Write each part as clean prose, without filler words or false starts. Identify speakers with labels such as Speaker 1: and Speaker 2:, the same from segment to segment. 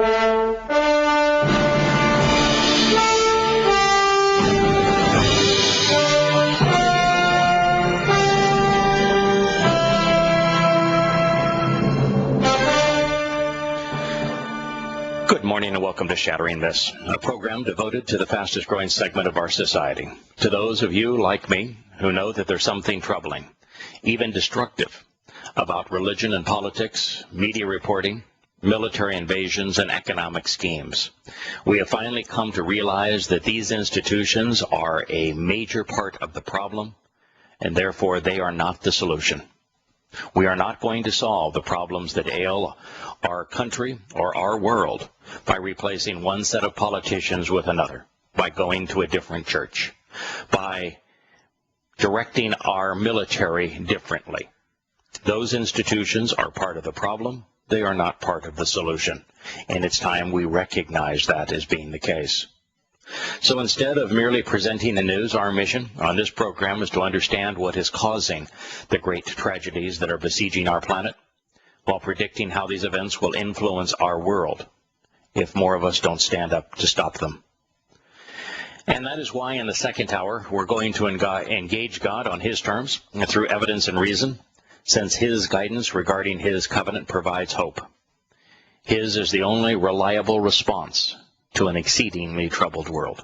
Speaker 1: Good morning and welcome to Shattering Myths, a program devoted to the fastest growing segment of our society. To those of you like me who know that there's something troubling, even destructive, about religion and politics, media reporting, military invasions, and economic schemes. We have finally come to realize that these institutions are a major part of the problem, and therefore they are not the solution. We are not going to solve the problems that ail our country or our world by replacing one set of politicians with another, by going to a different church, by directing our military differently. Those institutions are part of the problem. They are not part of the solution. And it's time we recognize that as being the case. So instead of merely presenting the news, our mission on this program is to understand what is causing the great tragedies that are besieging our planet, while predicting how these events will influence our world if more of us don't stand up to stop them. And that is why in the second hour we're going to engage God on his terms through evidence and reason, since his guidance regarding his covenant provides hope. His is the only reliable response to an exceedingly troubled world.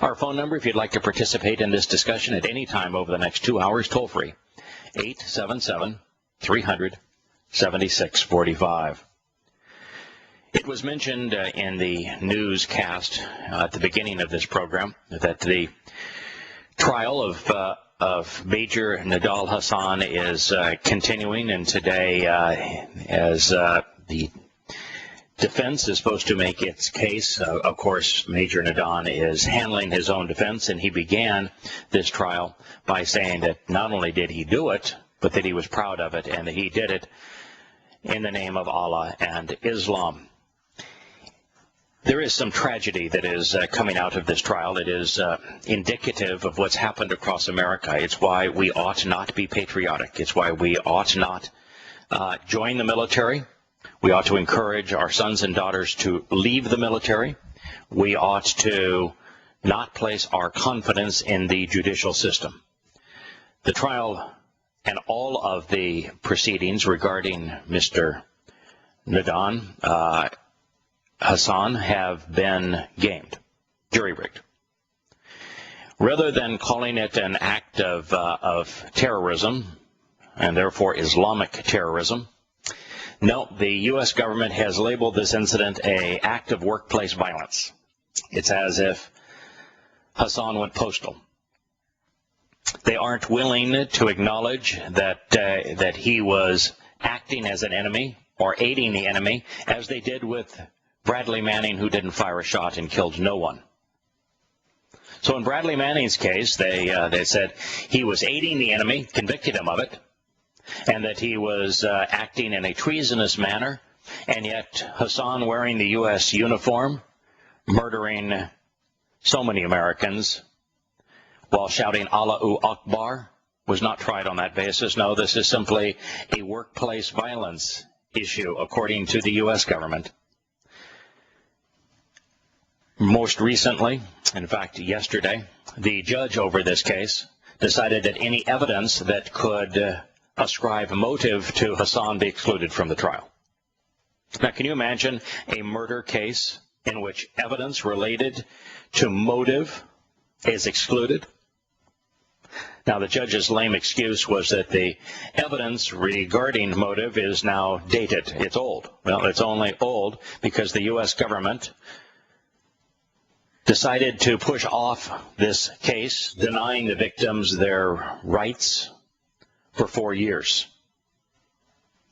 Speaker 1: Our phone number, if you'd like to participate in this discussion at any time over the next 2 hours, toll free, 877-300-7645. It was mentioned in the newscast at the beginning of this program that the trial of Major Nidal Hasan is continuing, and today as the defense is supposed to make its case. Of course, Major Nidal is handling his own defense, and he began this trial by saying that not only did he do it, but that he was proud of it, and that he did it in the name of Allah and Islam. There is some tragedy that is coming out of this trial. It is indicative of what's happened across America. It's why we ought not be patriotic. It's why we ought not join the military. We ought to encourage our sons and daughters to leave the military. We ought to not place our confidence in the judicial system. The trial and all of the proceedings regarding Mr. Nidal Hasan have been gamed, jury-rigged. Rather than calling it an act of terrorism, and therefore Islamic terrorism, no, the U.S. government has labeled this incident an act of workplace violence. It's as if Hasan went postal. They aren't willing to acknowledge that he was acting as an enemy or aiding the enemy, as they did with Bradley Manning, who didn't fire a shot and killed no one. So in Bradley Manning's case, they said he was aiding the enemy, convicted him of it, and that he was acting in a treasonous manner, and yet Hasan, wearing the U.S. uniform, murdering so many Americans while shouting Allahu Akbar, was not tried on that basis. No, this is simply a workplace violence issue, according to the U.S. government. Most recently, in fact yesterday, the judge over this case decided that any evidence that could ascribe motive to Hasan be excluded from the trial. Now, can you imagine a murder case in which evidence related to motive is excluded? Now, the judge's lame excuse was that the evidence regarding motive is now dated. It's old. Well, it's only old because the U.S. government decided to push off this case, denying the victims their rights for 4 years.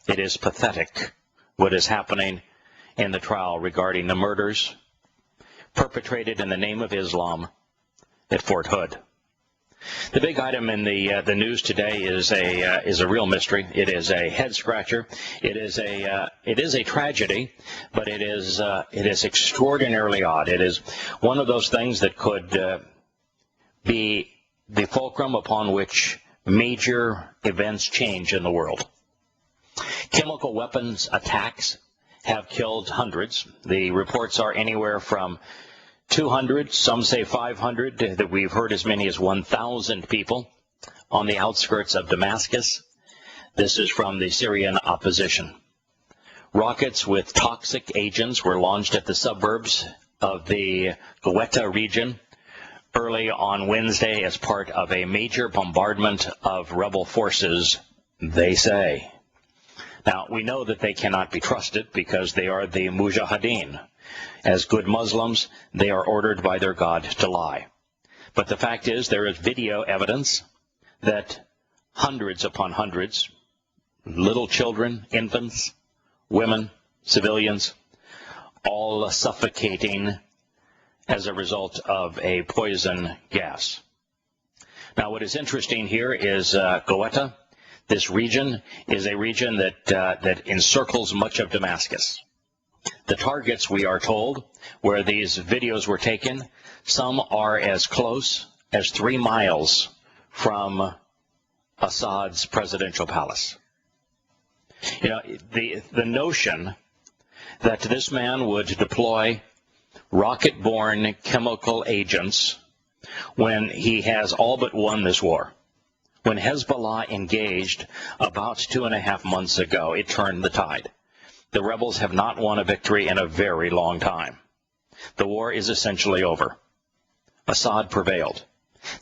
Speaker 1: It is pathetic what is happening in the trial regarding the murders perpetrated in the name of Islam at Fort Hood. The big item in the news today is a real mystery. It is a head scratcher. It is a tragedy, but it is extraordinarily odd. It is one of those things that could be the fulcrum upon which major events change in the world. Chemical weapons attacks have killed hundreds. The reports are anywhere from 200, some say 500, that we've heard as many as 1,000 people on the outskirts of Damascus. This is from the Syrian opposition. Rockets with toxic agents were launched at the suburbs of the Yahowah region early on Wednesday as part of a major bombardment of rebel forces, they say. Now, we know that they cannot be trusted because they are the mujahideen. As good Muslims, they are ordered by their God to lie. But the fact is, there is video evidence that hundreds upon hundreds, little children, infants, women, civilians, all suffocating as a result of a poison gas. Now, what is interesting here is Yahowah. This region is a region that encircles much of Damascus. The targets, we are told, where these videos were taken, some are as close as 3 miles from Assad's presidential palace. You know, the notion that this man would deploy rocket-borne chemical agents when he has all but won this war. When Hezbollah engaged about 2.5 months ago, it turned the tide. The rebels have not won a victory in a very long time. The war is essentially over. Assad prevailed.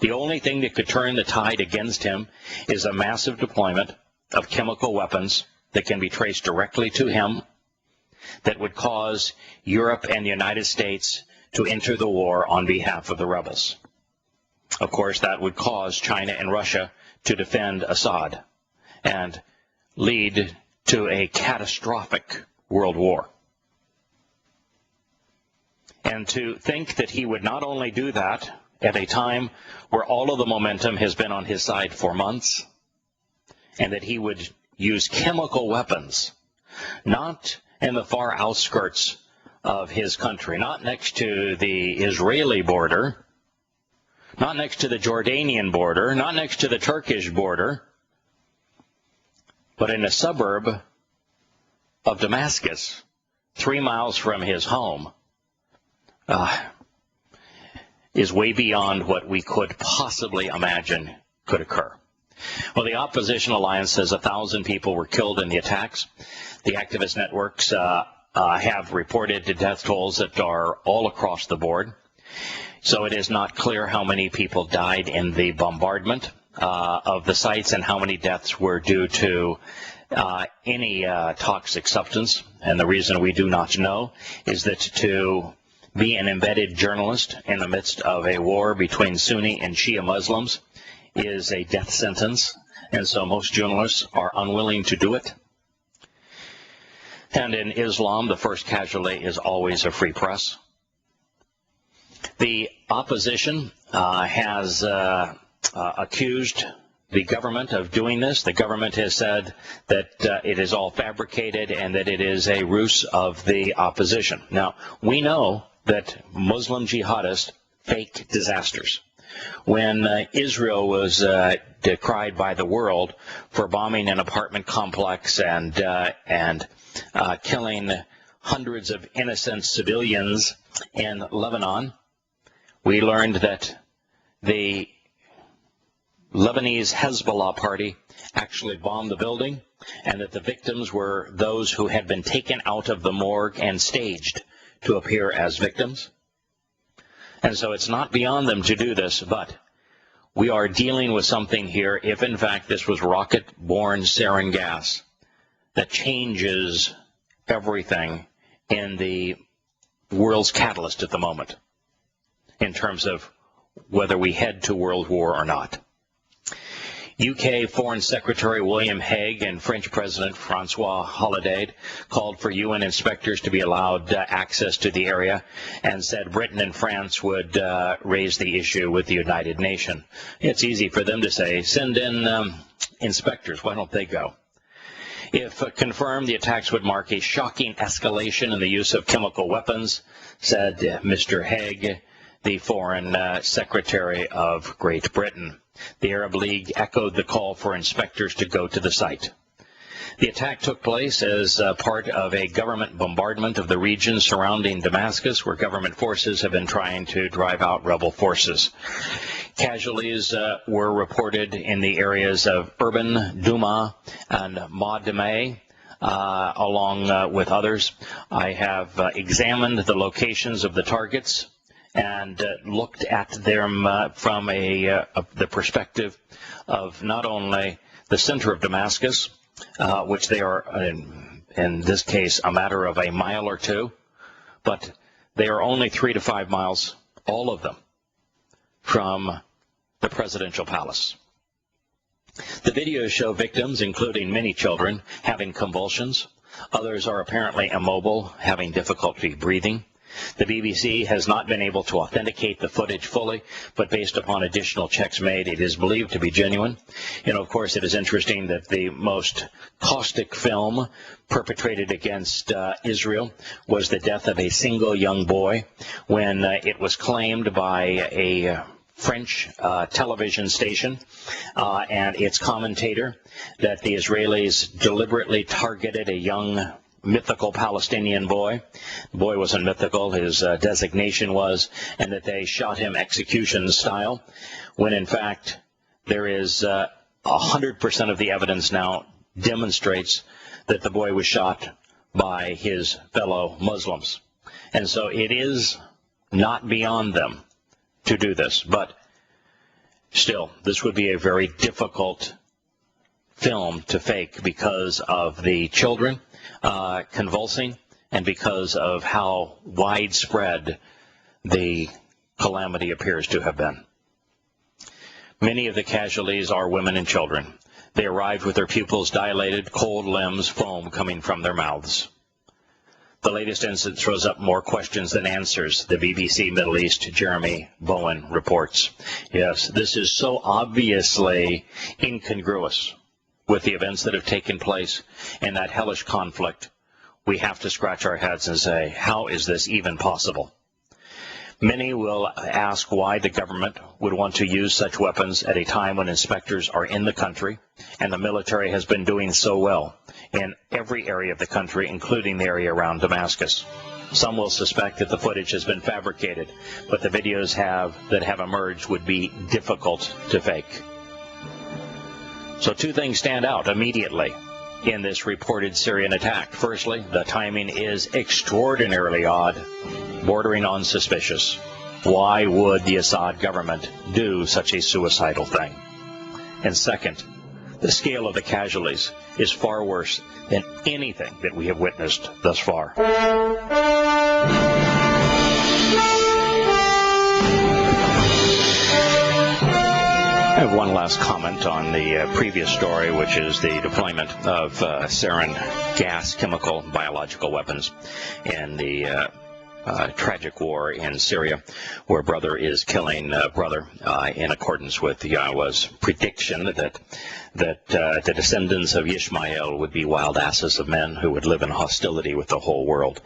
Speaker 1: The only thing that could turn the tide against him is a massive deployment of chemical weapons that can be traced directly to him, that would cause Europe and the United States to enter the war on behalf of the rebels. Of course, that would cause China and Russia to defend Assad and lead to a catastrophic world war. And to think that he would not only do that at a time where all of the momentum has been on his side for months, and that he would use chemical weapons, not in the far outskirts of his country, not next to the Israeli border, not next to the Jordanian border, not next to the Turkish border, but in a suburb of Damascus, 3 miles from his home, is way beyond what we could possibly imagine could occur. Well, the opposition alliance says 1,000 people were killed in the attacks. The activist networks have reported death tolls that are all across the board. So it is not clear how many people died in the bombardment of the sites and how many deaths were due to any toxic substance. And the reason we do not know is that to be an embedded journalist in the midst of a war between Sunni and Shia Muslims is a death sentence, and so most journalists are unwilling to do it. And in Islam, the first casualty is always a free press. The opposition has accused the government of doing this. The government has said that it is all fabricated and that it is a ruse of the opposition. Now, we know that Muslim jihadists fake disasters. When Israel was decried by the world for bombing an apartment complex and killing hundreds of innocent civilians in Lebanon, we learned that the Lebanese Hezbollah party actually bombed the building, and that the victims were those who had been taken out of the morgue and staged to appear as victims. And so it's not beyond them to do this, but we are dealing with something here, if in fact this was rocket-borne sarin gas, that changes everything in the world's catalyst at the moment, in terms of whether we head to world war or not. UK Foreign Secretary William Hague and French President Francois Hollande called for UN inspectors to be allowed access to the area and said Britain and France would raise the issue with the United Nations. It's easy for them to say, send in inspectors, why don't they go? If confirmed, the attacks would mark a shocking escalation in the use of chemical weapons, said Mr. Hague, the Foreign Secretary of Great Britain. The Arab League echoed the call for inspectors to go to the site. The attack took place as part of a government bombardment of the region surrounding Damascus, where government forces have been trying to drive out rebel forces. Casualties were reported in the areas of Urban, Duma, and Madameh, along with others. I have examined the locations of the targets and looked at them from the perspective of not only the center of Damascus, which they are, in this case, a matter of a mile or two, but they are only 3 to 5 miles, all of them, from the presidential palace. The videos show victims, including many children, having convulsions. Others are apparently immobile, having difficulty breathing. The BBC has not been able to authenticate the footage fully, but based upon additional checks made, it is believed to be genuine. Of course, it is interesting that the most caustic film perpetrated against Israel was the death of a single young boy when it was claimed by a French television station and its commentator that the Israelis deliberately targeted a young mythical Palestinian boy. The boy wasn't mythical, his designation was, and that they shot him execution style, when in fact there is 100% of the evidence now demonstrates that the boy was shot by his fellow Muslims. And so it is not beyond them to do this, but still, this would be a very difficult film to fake because of the children convulsing and because of how widespread the calamity appears to have been. Many of the casualties are women and children. They arrived with their pupils dilated, cold limbs, foam coming from their mouths. The latest incident throws up more questions than answers, the BBC Middle East Jeremy Bowen reports. Yes, this is so obviously incongruous with the events that have taken place in that hellish conflict. We have to scratch our heads and say, how is this even possible? Many will ask why the government would want to use such weapons at a time when inspectors are in the country and the military has been doing so well in every area of the country, including the area around Damascus. Some will suspect that the footage has been fabricated, but the videos that have emerged would be difficult to fake. So two things stand out immediately in this reported Syrian attack. Firstly, the timing is extraordinarily odd, bordering on suspicious. Why would the Assad government do such a suicidal thing? And second, the scale of the casualties is far worse than anything that we have witnessed thus far. I have one last comment on the previous story, which is the deployment of sarin gas, chemical, biological weapons in the tragic war in Syria, where brother is killing brother in accordance with Yahowah's prediction that the descendants of Ishmael would be wild asses of men who would live in hostility with the whole world,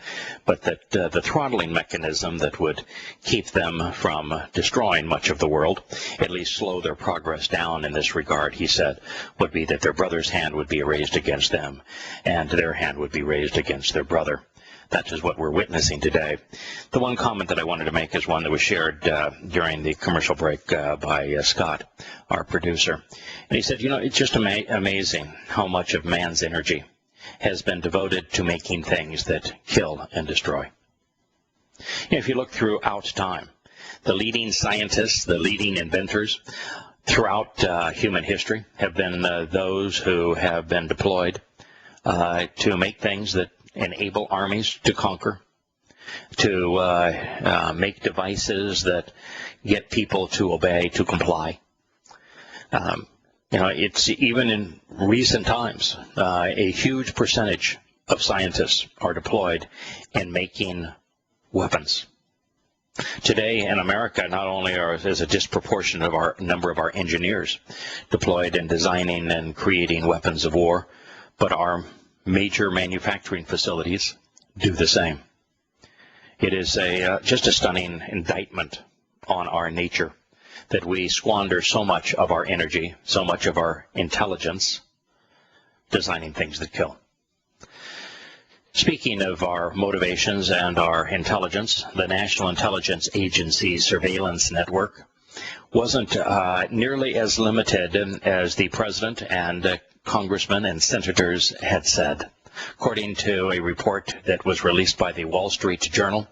Speaker 1: but that the throttling mechanism that would keep them from destroying much of the world, at least slow their progress down in this regard, he said, would be that their brother's hand would be raised against them and their hand would be raised against their brother. That is what we're witnessing today. The one comment that I wanted to make is one that was shared during the commercial break by Scott, our producer. And he said, it's just amazing how much of man's energy has been devoted to making things that kill and destroy. If you look throughout time, the leading scientists, the leading inventors throughout human history have been those who have been deployed to make things that enable armies to conquer, to make devices that get people to obey, to comply. It's even in recent times, a huge percentage of scientists are deployed in making weapons. Today in America, not only is a disproportionate number of our engineers deployed in designing and creating weapons of war, but our major manufacturing facilities do the same. It is just a stunning indictment on our nature that we squander so much of our energy, so much of our intelligence designing things that kill. Speaking of our motivations and our intelligence, the National Intelligence Agency surveillance network wasn't nearly as limited as the president and congressmen and senators had said. According to a report that was released by the Wall Street Journal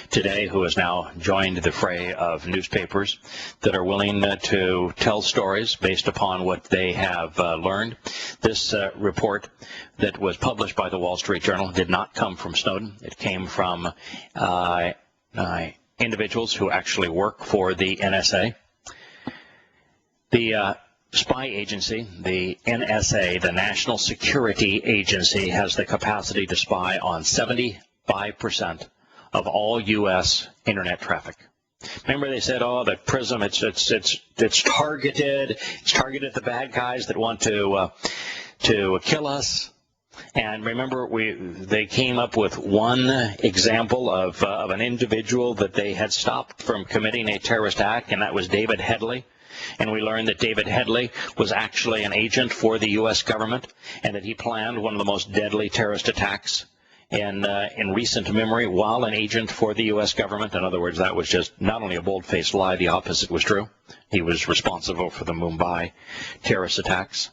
Speaker 1: today, who has now joined the fray of newspapers that are willing to tell stories based upon what they have learned. This report that was published by the Wall Street Journal did not come from Snowden. It came from individuals who actually work for the NSA. The spy agency, the NSA, the National Security Agency, has the capacity to spy on 75% of all U.S. internet traffic. Remember they said, oh, that PRISM, it's targeted. It's targeted the bad guys that want to kill us. And remember, they came up with one example of an individual that they had stopped from committing a terrorist act, and that was David Headley. And we learned that David Headley was actually an agent for the U.S. government, and that he planned one of the most deadly terrorist attacks in recent memory while an agent for the U.S. government. In other words, that was just not only a bold-faced lie, the opposite was true. He was responsible for the Mumbai terrorist attacks.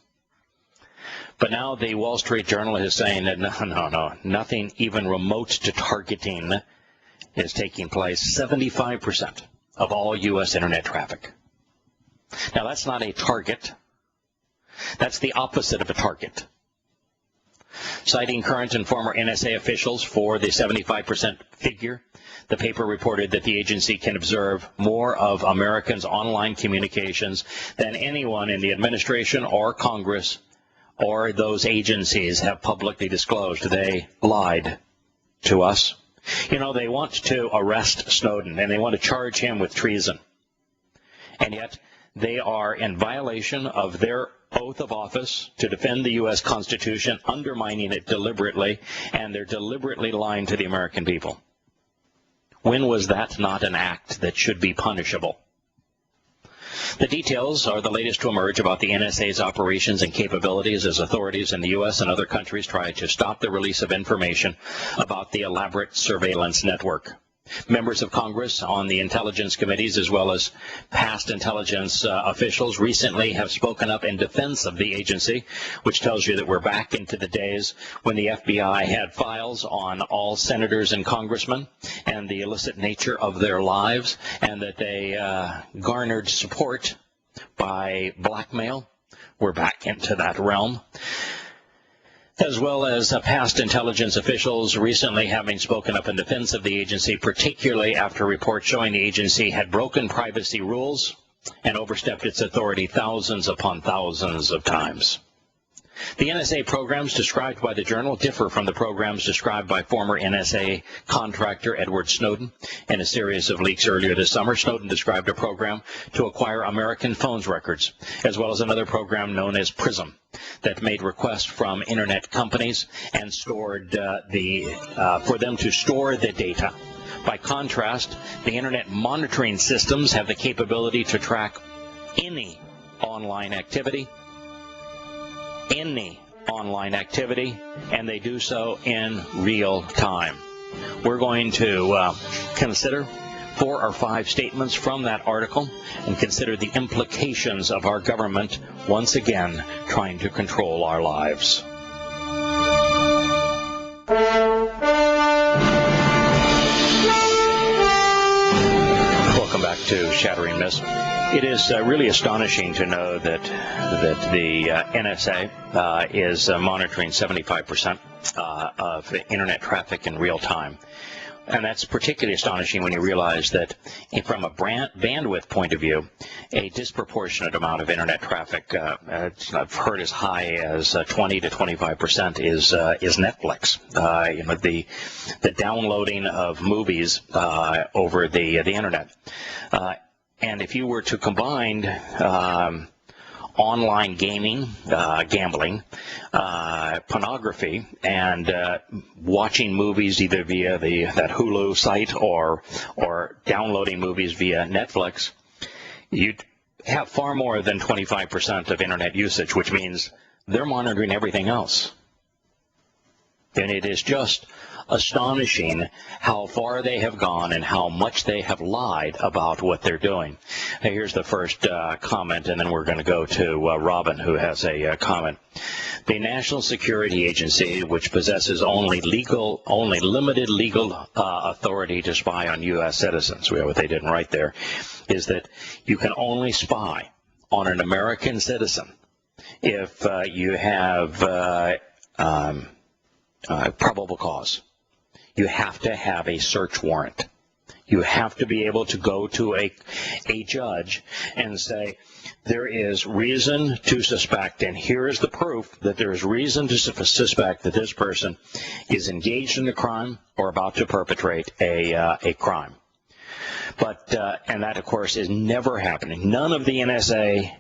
Speaker 1: But now the Wall Street Journal is saying that no, nothing even remote to targeting is taking place. 75% of all U.S. internet traffic. Now, that's not a target. That's the opposite of a target. Citing current and former NSA officials for the 75% figure, the paper reported that the agency can observe more of Americans' online communications than anyone in the administration or Congress or those agencies have publicly disclosed. They lied to us. You know, they want to arrest Snowden, and they want to charge him with treason. And yet, they are in violation of their oath of office to defend the U.S. Constitution, undermining it deliberately, and they're deliberately lying to the American people. When was that not an act that should be punishable? The details are the latest to emerge about the NSA's operations and capabilities as authorities in the U.S. and other countries try to stop the release of information about the elaborate surveillance network. Members of Congress on the intelligence committees, as well as past intelligence officials, recently have spoken up in defense of the agency, which tells you that we're back into the days when the FBI had files on all senators and congressmen and the illicit nature of their lives, and that they garnered support by blackmail. We're back into that realm. As well as past intelligence officials recently having spoken up in defense of the agency, particularly after reports showing the agency had broken privacy rules and overstepped its authority thousands upon thousands of times. The NSA programs described by the Journal differ from the programs described by former NSA contractor Edward Snowden. In a series of leaks earlier this summer, Snowden described a program to acquire American phones records, as well as another program known as PRISM that made requests from Internet companies and stored for them to store the data. By contrast, the Internet monitoring systems have the capability to track any online activity, and they do so in real time. We're going to consider 4 or 5 statements from that article and consider the implications of our government once again trying to control our lives. Welcome back to Shattering Myths. It is really astonishing to know that the NSA is monitoring 75% of Internet traffic in real time. And that's particularly astonishing when you realize that from a bandwidth point of view, a disproportionate amount of Internet traffic, I've heard as high as 20 to 25% is Netflix. The downloading of movies over the Internet. And if you were to combine online gaming, gambling, pornography, and watching movies either via that Hulu site or downloading movies via Netflix, you'd have far more than 25% of Internet usage, which means they're monitoring everything else. And it is just astonishing how far they have gone and how much they have lied about what they're doing. Hey, here's the first comment, and then we're going to go to Robin, who has a comment. The National Security Agency, which possesses only limited legal authority to spy on U.S. citizens, we have what they didn't write there, is that you can only spy on an American citizen if you have probable cause. You have to have a search warrant. You have to be able to go to a judge and say, there is reason to suspect, and here is the proof that there is reason to suspect that this person is engaged in a crime or about to perpetrate a crime. But, and that, of course, is never happening. None of the NSA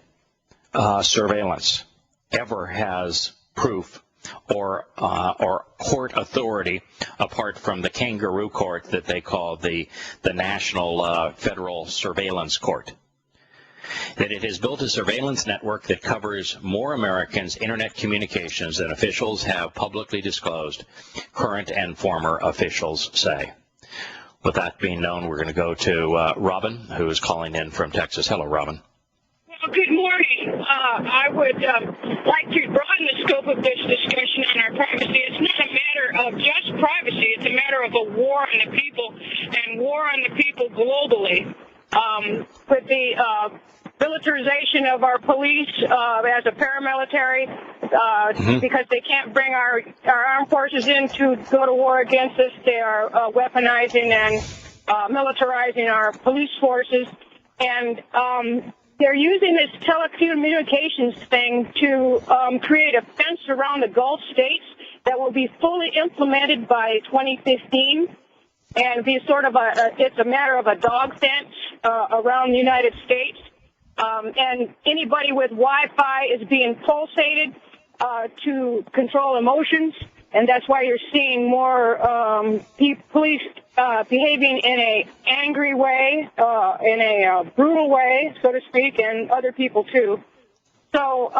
Speaker 1: surveillance ever has proof or court authority apart from the kangaroo court that they call the National Federal Surveillance Court. That it has built a surveillance network that covers more Americans' internet communications than officials have publicly disclosed, current and former officials say. With that being known, we're going to go to Robin, who is calling in from Texas. Hello, Robin.
Speaker 2: Well, good morning. I would like to broaden the scope of this discussion on our privacy. It's not a matter of just privacy. It's a matter of a war on the people and war on the people globally. With the militarization of our police as a paramilitary, because they can't bring our armed forces in to go to war against us, they are weaponizing and militarizing our police forces. And they're using this telecommunications thing to create a fence around the Gulf states that will be fully implemented by 2015, and be sort of it's a matter of a dog fence around the United States. And anybody with Wi-Fi is being pulsated to control emotions, and that's why you're seeing more police behaving in a angry way, in a brutal way, so to speak, and other people too. So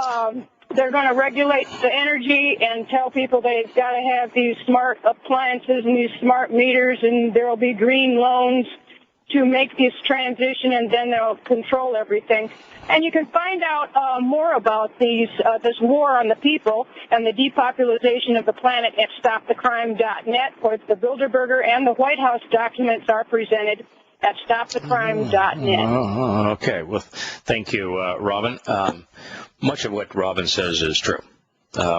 Speaker 2: they're going to regulate the energy and tell people they've got to have these smart appliances and these smart meters, and there will be green loans to make this transition, and then they'll control everything. And you can find out more about this war on the people and the depopulation of the planet at stopthecrime.net, where the Bilderberger and the White House documents are presented at stopthecrime.net.
Speaker 1: Okay. Well, thank you, Robin. Much of what Robin says is true.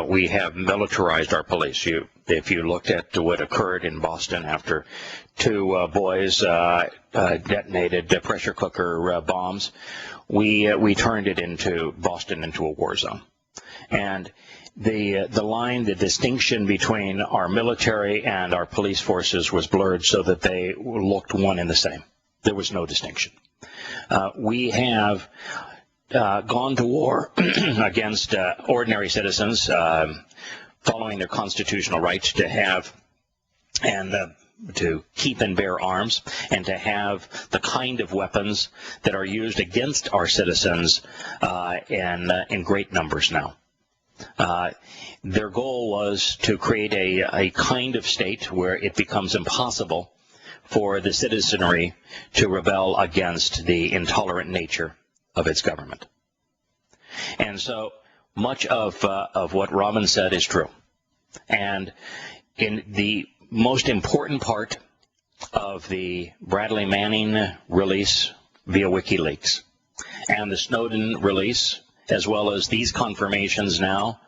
Speaker 1: We have militarized our police. If you looked at what occurred in Boston after two boys detonated pressure cooker bombs, we turned it into Boston into a war zone. And the distinction between our military and our police forces was blurred so that they looked one and the same. There was no distinction. We have gone to war against ordinary citizens, following their constitutional rights to have and to keep and bear arms, and to have the kind of weapons that are used against our citizens in great numbers now. Their goal was to create a kind of state where it becomes impossible for the citizenry to rebel against the intolerant nature of its government. And so much of what Robin said is true. And in the most important part of the Bradley Manning release via WikiLeaks and the Snowden release, as well as these confirmations now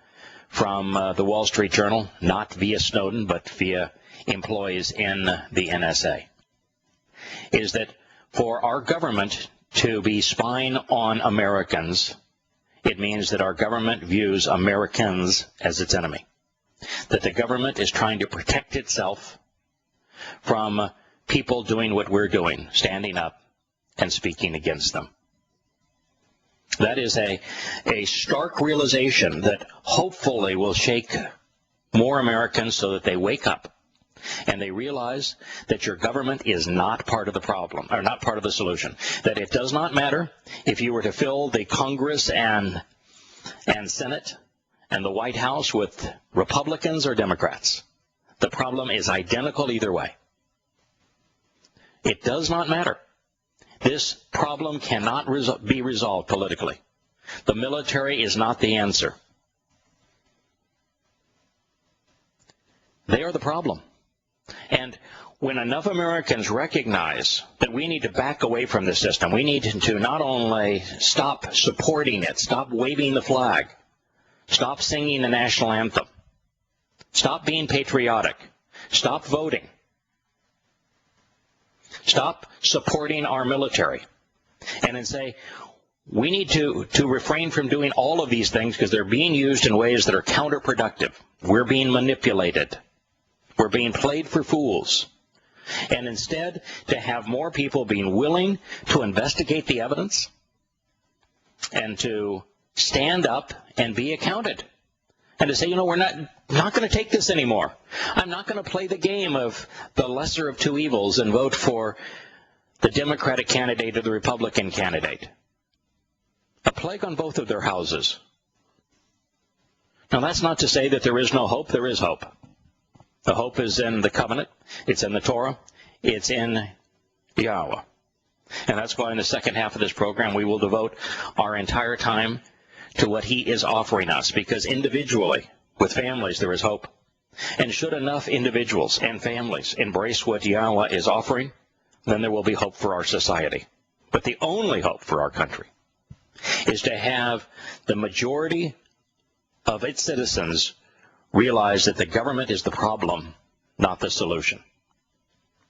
Speaker 1: from the Wall Street Journal, not via Snowden, but via employees in the NSA, is that for our government to be spying on Americans, it means that our government views Americans as its enemy, that the government is trying to protect itself from people doing what we're doing, standing up and speaking against them. That is a stark realization that hopefully will shake more Americans so that they wake up and they realize that your government is not part of the problem, or not part of the solution. That it does not matter if you were to fill the Congress and Senate and the White House with Republicans or Democrats. The problem is identical either way. It does not matter. This problem cannot be resolved politically. The military is not the answer. They are the problem. And when enough Americans recognize that we need to back away from the system, we need to not only stop supporting it, stop waving the flag, stop singing the national anthem, stop being patriotic, stop voting, stop supporting our military, and then say, we need to refrain from doing all of these things because they're being used in ways that are counterproductive. We're being manipulated. We're being played for fools. And instead, to have more people being willing to investigate the evidence and to stand up and be accounted. And to say, we're not going to take this anymore. I'm not going to play the game of the lesser of two evils and vote for the Democratic candidate or the Republican candidate. A plague on both of their houses. Now, that's not to say that there is no hope. There is hope. The hope is in the covenant. It's in the Torah. It's in Yahowah. And that's why in the second half of this program we will devote our entire time to what he is offering us. Because individually, with families, there is hope. And should enough individuals and families embrace what Yahowah is offering, then there will be hope for our society. But the only hope for our country is to have the majority of its citizens realize that the government is the problem, not the solution.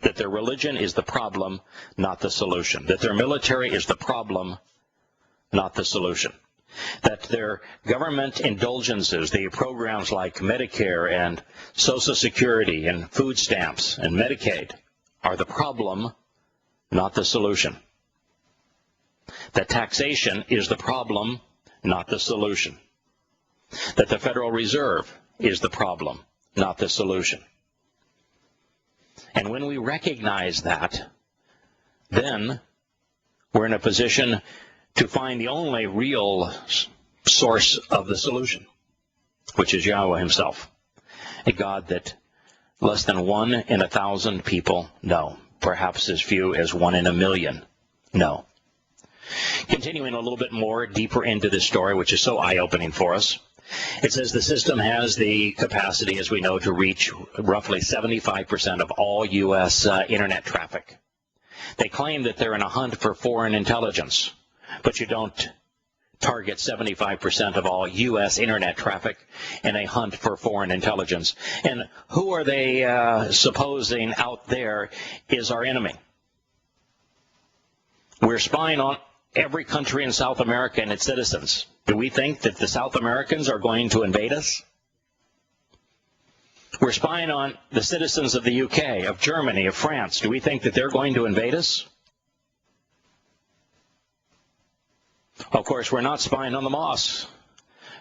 Speaker 1: That their religion is the problem, not the solution. That their military is the problem, not the solution. That their government indulgences, the programs like Medicare and Social Security and food stamps and Medicaid, are the problem, not the solution. That taxation is the problem, not the solution. That the Federal Reserve is the problem, not the solution. And when we recognize that, then we're in a position to find the only real source of the solution, which is Yahowah himself, a God that less than 1 in 1,000 people know, perhaps as few as 1 in 1,000,000 know. Continuing a little bit more deeper into this story, which is so eye-opening for us, it says the system has the capacity, as we know, to reach roughly 75% of all U.S. internet traffic. They claim that they're in a hunt for foreign intelligence, but you don't target 75% of all U.S. internet traffic in a hunt for foreign intelligence. And who are they supposing out there is our enemy? We're spying on every country in South America and its citizens. Do we think that the South Americans are going to invade us? We're spying on the citizens of the UK, of Germany, of France. Do we think that they're going to invade us? Of course, we're not spying on the mosques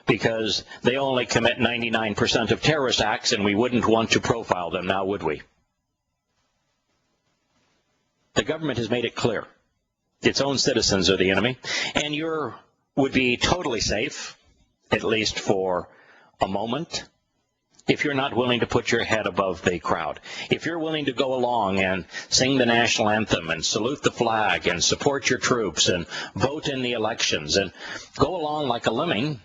Speaker 1: because they only commit 99% of terrorist acts, and we wouldn't want to profile them now, would we? The government has made it clear. Its own citizens are the enemy, and you would be totally safe, at least for a moment, if you're not willing to put your head above the crowd. If you're willing to go along and sing the national anthem and salute the flag and support your troops and vote in the elections and go along like a lemming,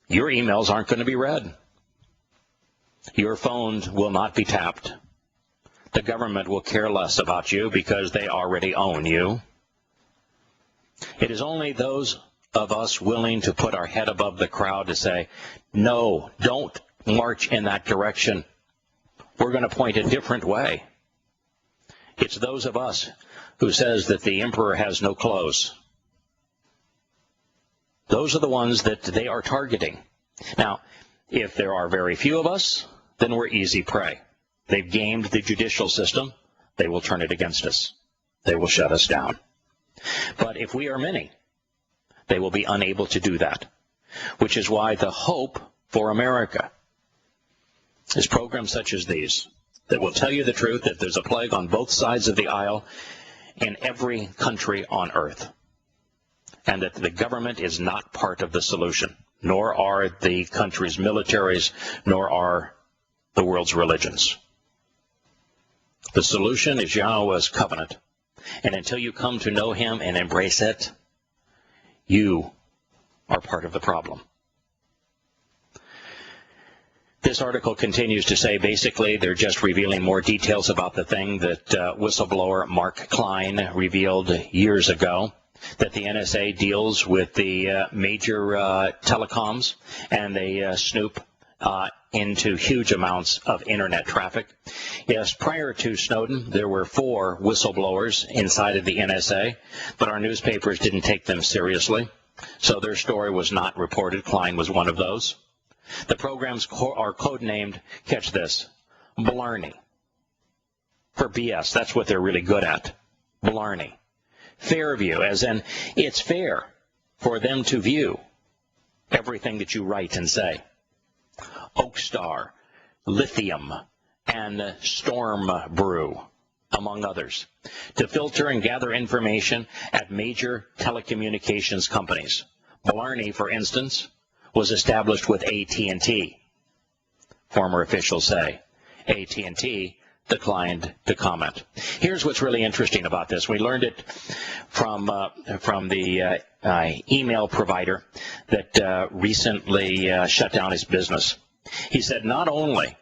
Speaker 1: your emails aren't going to be read. Your phone will not be tapped. The government will care less about you because they already own you. It is only those of us willing to put our head above the crowd to say, no, don't march in that direction. We're going to point a different way. It's those of us who says that the emperor has no clothes. Those are the ones that they are targeting. Now, if there are very few of us, then we're easy prey. They've gamed the judicial system. They will turn it against us. They will shut us down. But if we are many, they will be unable to do that, which is why the hope for America is programs such as these that will tell you the truth, that there's a plague on both sides of the aisle in every country on earth, and that the government is not part of the solution. nor are the country's militaries, nor are the world's religions. The solution is Yahowah's covenant. And until you come to know him and embrace it, you are part of the problem. This article continues to say basically they're just revealing more details about the thing that whistleblower Mark Klein revealed years ago, that the NSA deals with the major telecoms and they snoop into huge amounts of internet traffic. Yes, prior to Snowden, there were 4 whistleblowers inside of the NSA, but our newspapers didn't take them seriously, so their story was not reported. Klein was one of those. The programs are codenamed, catch this, Blarney. For BS, that's what they're really good at, Blarney. Fairview, as in it's fair for them to view everything that you write and say. Oakstar, Lithium, and Storm Brew, among others, to filter and gather information at major telecommunications companies. Blarney, for instance, was established with AT&T. Former officials say AT&T declined to comment. Here's what's really interesting about this. We learned it from the email provider that recently shut down his business. He said not only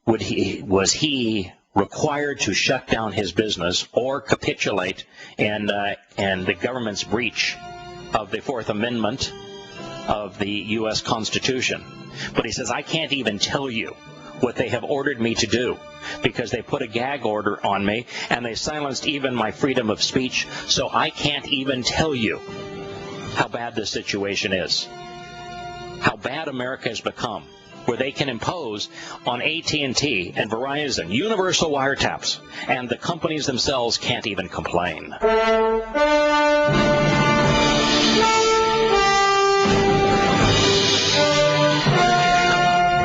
Speaker 1: was he required to shut down his business or capitulate and the government's breach of the Fourth Amendment of the U.S. Constitution, but he says, I can't even tell you what they have ordered me to do because they put a gag order on me and they silenced even my freedom of speech, so I can't even tell you how bad this situation is, how bad America has become, where they can impose on AT&T and Verizon universal wiretaps, and the companies themselves can't even complain.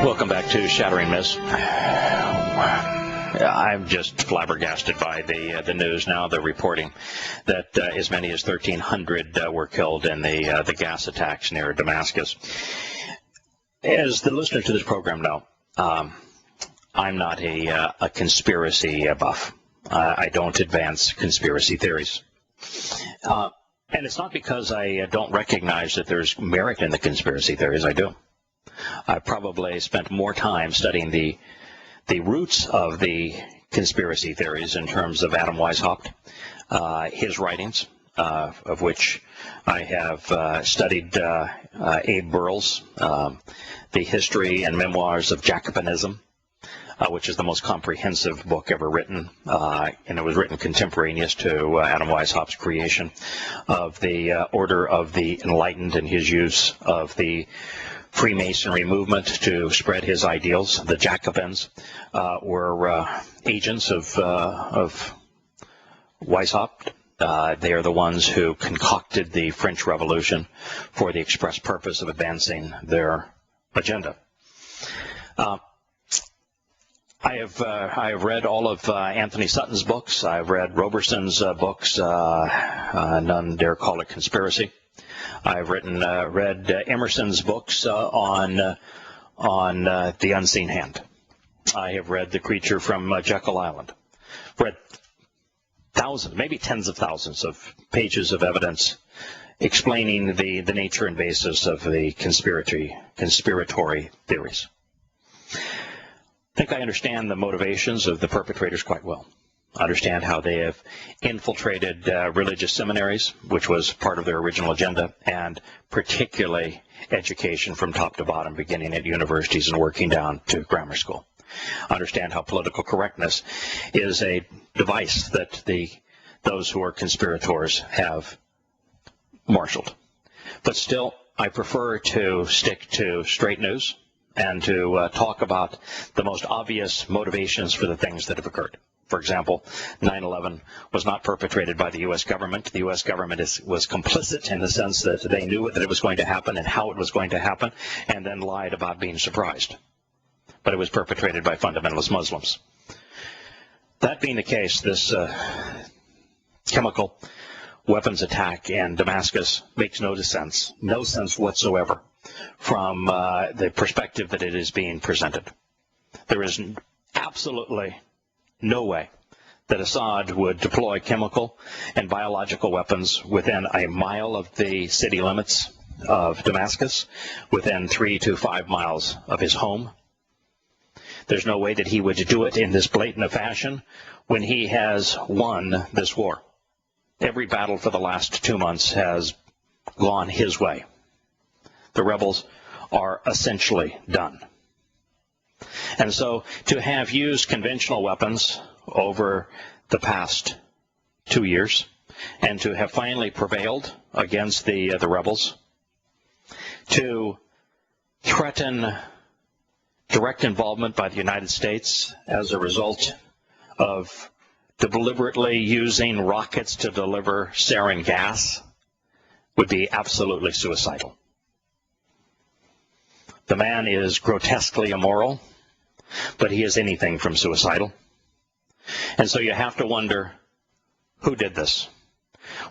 Speaker 1: Welcome back to Shattering Myths. I'm just flabbergasted by the news now. They're reporting that as many as 1,300 were killed in the gas attacks near Damascus. As the listeners to this program know, I'm not a conspiracy buff. I don't advance conspiracy theories. And it's not because I don't recognize that there's merit in the conspiracy theories. I do. I probably spent more time studying the roots of the conspiracy theories in terms of Adam Weishaupt, his writings, of which I have studied Abe Burrell's The History and Memoirs of Jacobinism, which is the most comprehensive book ever written, and it was written contemporaneous to Adam Weishaupt's creation of the Order of the Enlightened and his use of the Freemasonry movement to spread his ideals. The Jacobins were agents of Weishaupt. They are the ones who concocted the French Revolution for the express purpose of advancing their agenda. I have read all of Anthony Sutton's books. I've read Roberson's books. None dare call it conspiracy. I've read Emerson's books on the unseen hand. I have read The Creature from Jekyll Island. Read thousands, maybe tens of thousands of pages of evidence explaining the nature and basis of the conspiratory theories. I think I understand the motivations of the perpetrators quite well. I understand how they have infiltrated religious seminaries, which was part of their original agenda, and particularly education from top to bottom, beginning at universities and working down to grammar school. I understand how political correctness is a device that those who are conspirators have marshaled. But still, I prefer to stick to straight news and to talk about the most obvious motivations for the things that have occurred. For example, 9/11 was not perpetrated by the U.S. government. The U.S. government was complicit in the sense that they knew that it was going to happen and how it was going to happen, and then lied about being surprised. But it was perpetrated by fundamentalist Muslims. That being the case, this chemical weapons attack in Damascus makes no sense whatsoever. from the perspective that it is being presented. There is absolutely no way that Assad would deploy chemical and biological weapons within a mile of the city limits of Damascus, within 3 to 5 miles of his home. There's no way that he would do it in this blatant fashion when he has won this war. Every battle for the last 2 months has gone his way. The rebels are essentially done. And so to have used conventional weapons over the past 2 years and to have finally prevailed against the rebels, to threaten direct involvement by the United States as a result of deliberately using rockets to deliver sarin gas would be absolutely suicidal. The man is grotesquely immoral, but he is anything from suicidal. And so you have to wonder, who did this?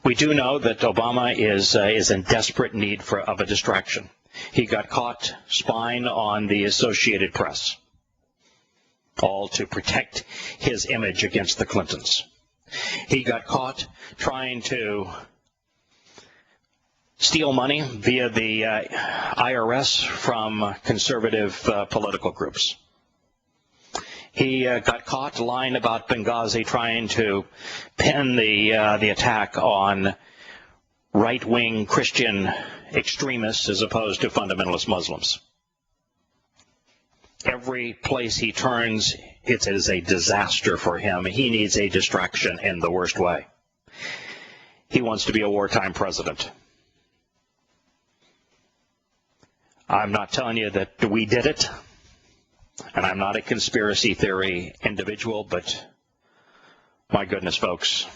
Speaker 1: We do know that Obama is in desperate need of a distraction. He got caught spying on the Associated Press, all to protect his image against the Clintons. He got caught trying to steal money via the IRS from conservative political groups. He got caught lying about Benghazi, trying to pin the attack on right-wing Christian extremists as opposed to fundamentalist Muslims. Every place he turns, it is a disaster for him. He needs a distraction in the worst way. He wants to be a wartime president. I'm not telling you that we did it, and I'm not a conspiracy theory individual, but my goodness, folks,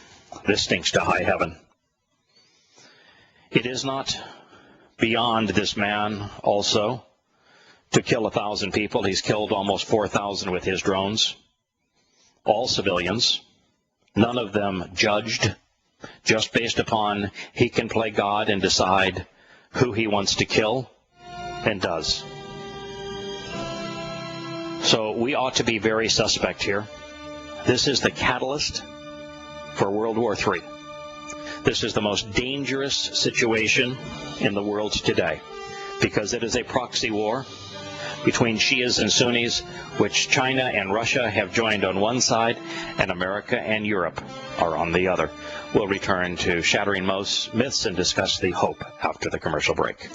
Speaker 1: this stinks to high heaven. It is not beyond this man also to kill 1,000 people. He's killed almost 4,000 with his drones, all civilians, none of them judged, just based upon he can play God and decide who he wants to kill, and does. So we ought to be very suspect here. This is the catalyst for World War III. This is the most dangerous situation in the world today because it is a proxy war between Shias and Sunnis, which China and Russia have joined on one side, and America and Europe are on the other. We'll return to Shattering Myths and discuss the hope after the commercial break.